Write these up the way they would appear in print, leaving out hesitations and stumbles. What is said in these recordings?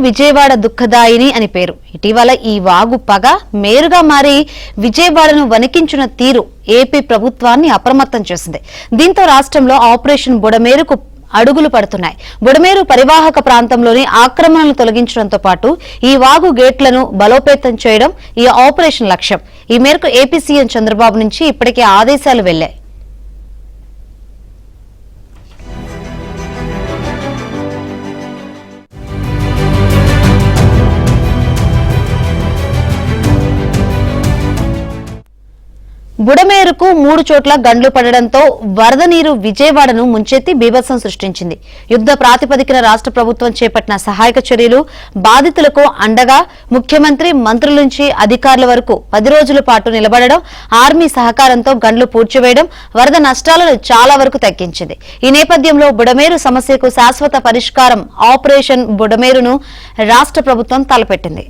విజయవాడ దుఃఖదాయిని అని పేరు. ఇటీవల ఈ వాగు పగ మేరుగా మారి విజయవాడను వణికించిన తీరు ఏపీ ప్రభుత్వాన్ని అప్రమత్తం చేసింది. దీంతో రాష్ట్రంలో ఆపరేషన్ బుడమేరుకు అడుగులు పడుతున్నాయి. బుడమేరు పరివాహక ప్రాంతంలోని ఆక్రమణలు తొలగించడంతో పాటు ఈ వాగు గేట్లను బలోపేతం చేయడం ఈ ఆపరేషన్ లక్ష్యం. ఈ మేరకు ఏపీ సీఎం చంద్రబాబు నుంచి ఇప్పటికే ఆదేశాలు వెళ్లాయి. బుడమేరుకు 3 చోట్ల గండ్లు పడడంతో వరద నీరు విజయవాడను ముంచెత్తి బీభత్సం సృష్టించింది. యుద్ధ ప్రాతిపదికన రాష్ట్ర ప్రభుత్వం చేపట్టిన సహాయక చర్యలు, బాధితులకు అండగా ముఖ్యమంత్రి, మంత్రుల నుంచి అధికారుల వరకు 10 రోజుల పాటు నిలబడడం, ఆర్మీ సహకారంతో గండ్లు పూడ్చివేయడం వరద నష్టాలను చాలా వరకు తగ్గించింది. ఈ నేపథ్యంలో బుడమేరు సమస్యకు శాశ్వత పరిష్కారం ఆపరేషన్ బుడమేరును రాష్ట్ర ప్రభుత్వం తలపెట్టింది.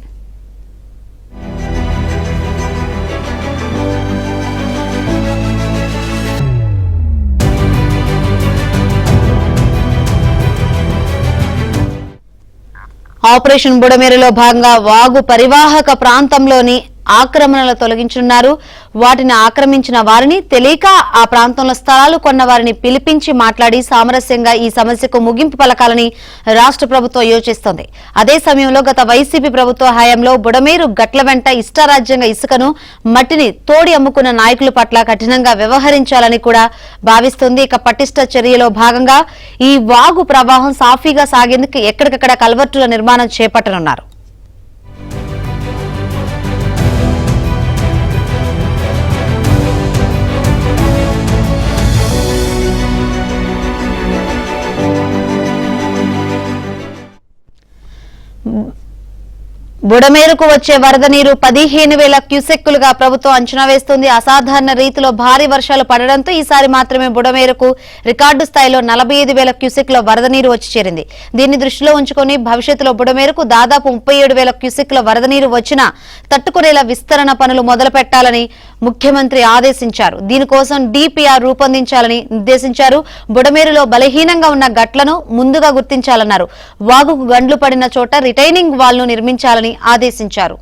ఆపరేషన్ బుడమేరులో భాగంగా వాగు పరివాహక ప్రాంతంలోని ఆక్రమణలు తొలగించనున్నారు. వాటిని ఆక్రమించిన వారిని, తెలియక ఆ ప్రాంతంలో స్థలాలు కొన్న వారిని పిలిపించి మాట్లాడి సామరస్యంగా ఈ సమస్యకు ముగింపు పలకాలని రాష్ట్ర ప్రభుత్వం యోచిస్తోంది. అదే సమయంలో గత వైసీపీ ప్రభుత్వ హయాంలో బుడమేరు గట్ల వెంట ఇష్టారాజ్యంగా ఇసుకను, మట్టిని తోడి అమ్ముకున్న నాయకుల పట్ల కఠినంగా వ్యవహరించాలని కూడా భావిస్తోంది. ఇక పటిష్ట చర్యలో భాగంగా ఈ వాగు ప్రవాహం సాఫీగా సాగేందుకు ఎక్కడికక్కడ కల్వర్టుల నిర్మాణం చేపట్టనున్నారు. బుడమేరుకు వచ్చే వరద నీరు 15,000 క్యూసెక్కులుగా ప్రభుత్వం అంచనా వేస్తుంది. అసాధారణ రీతిలో భారీ వర్షాలు పడడంతో ఈసారి మాత్రమే బుడమేరుకు రికార్డు స్థాయిలో 45,000 క్యూసెక్ల వరద నీరు వచ్చి చేరింది. దీన్ని దృష్టిలో ఉంచుకుని భవిష్యత్తులో బుడమేరుకు దాదాపు 37,000 క్యూసెక్ల వరద నీరు వచ్చినా తట్టుకునేలా విస్తరణ పనులు మొదలు పెట్టాలని ముఖ్యమంత్రి ఆదేశించారు. దీనికోసం డిపిఆర్ రూపొందించాలని నిర్దేశించారు. బుడమేరులో బలహీనంగా ఉన్న గట్లను ముందుగా గుర్తించాలన్నారు. వాగుకు గండ్లు పడిన చోట రిటైనింగ్ వాల్ ను నిర్మించాలని ఆదేశించారు.